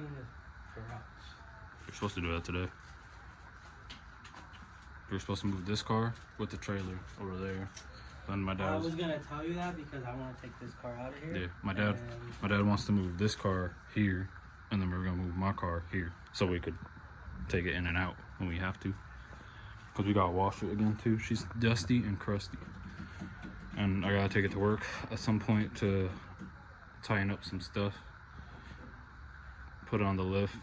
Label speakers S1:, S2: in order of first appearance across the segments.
S1: clean this garage.
S2: You're supposed to do that today. You're supposed to move this car with the trailer over there. Then my
S1: I
S2: dad
S1: was gonna tell you that because I want to take this car out of here.
S2: yeah, my dad wants to move this car here, and then we're gonna move my car here, so we could take it in and out when we have to. Cause we gotta wash it again too. She's dusty and crusty, and I gotta take it to work at some point to tighten up some stuff. Put it on the lift.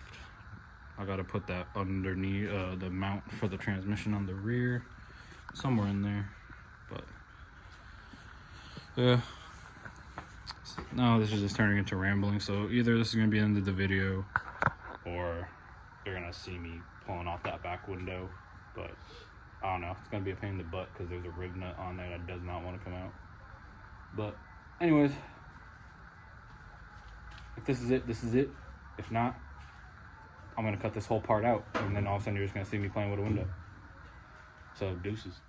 S2: I gotta put that underneath the mount for the transmission on the rear, somewhere in there. But yeah, no, this is just turning into rambling. So either this is gonna be the end of the video, or you're gonna see me pulling off that back window. But I don't know. It's gonna be a pain in the butt because there's a rib nut on there that does not want to come out. But anyways, if this is it, this is it. If not, I'm gonna cut this whole part out, and then all of a sudden you're just gonna see me playing with a window. So deuces.